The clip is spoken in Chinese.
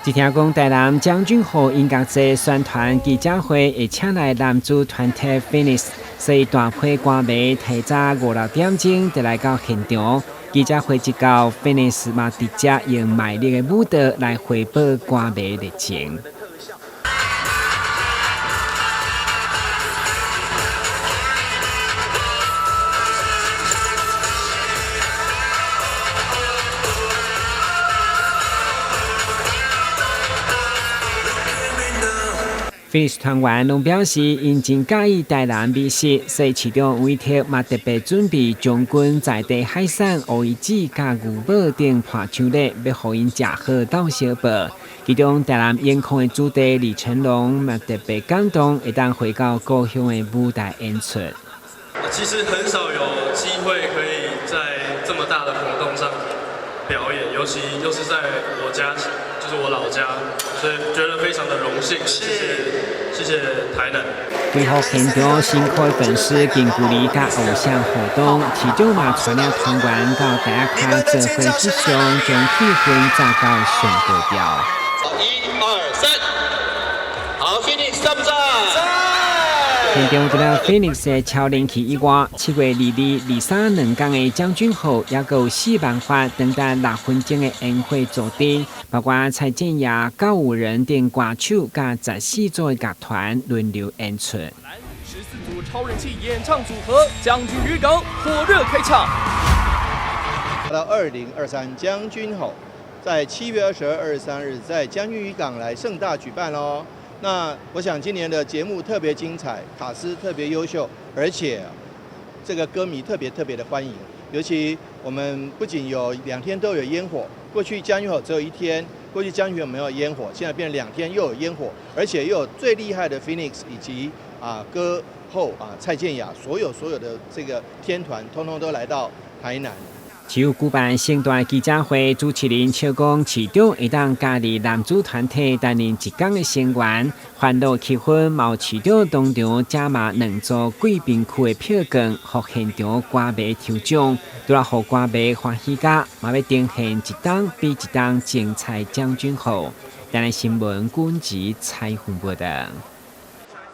只听讲台南将军号音乐节宣传记者会会请来男子团体 Phoenix， 所以大批歌迷提早5、6点钟就来到现场。记者会一到 ，Phoenix 嘛直接用卖力的舞蹈来回报歌迷热情。Phoenix 团员拢表示，因真介意台南美食，所以市长委托嘛特别准备将军在地海产、乌鱼子、甲牛宝等伴手礼，要互因食好斗小报。其中台南眼眶的主题李成龙嘛特别感动，会当回到故乡的舞台演出。其实很少有机会可以在这么大的活动上表演，尤其又是在我家，就是我老家，所以觉得非常的荣幸。谢谢台南。配合现场辛苦的粉丝近距离甲偶像互动，其中嘛传了团员到大家卡做会之上，将气氛炸到上高调。1、2、3，好 ，Phoenix 赞不赞？现场除了 Phoenix 的超人气以外，7月22、23两天的将军号，也有4万发长达6分钟的宴会组织，包括蔡健雅、告五人等歌手，甲14组的乐团轮流演出。14组超人气演唱组合将军渔港火热开唱。到2023将军吼，在7月22、23日在将军渔港来盛大举办喽。那我想今年的节目特别精彩，卡司特别优秀，而且这个歌迷特别的欢迎。尤其我们不仅有2天都有烟火，过去将军吼只有1天，过去将军吼没有烟火，现在变2天又有烟火，而且又有最厉害的 Phoenix 以及歌后蔡健雅，所有的这个天团，通通都来到台南。市府举办盛大记者会，主持人笑讲，市长会当加入男子团体担任1天的成员，欢乐气氛毛市长当场加码2组贵宾区的票券，互现场歌迷抽奖，除了互歌迷欢喜甲，嘛要呈现一档比一档精彩将军号。台南新闻军集采访报道。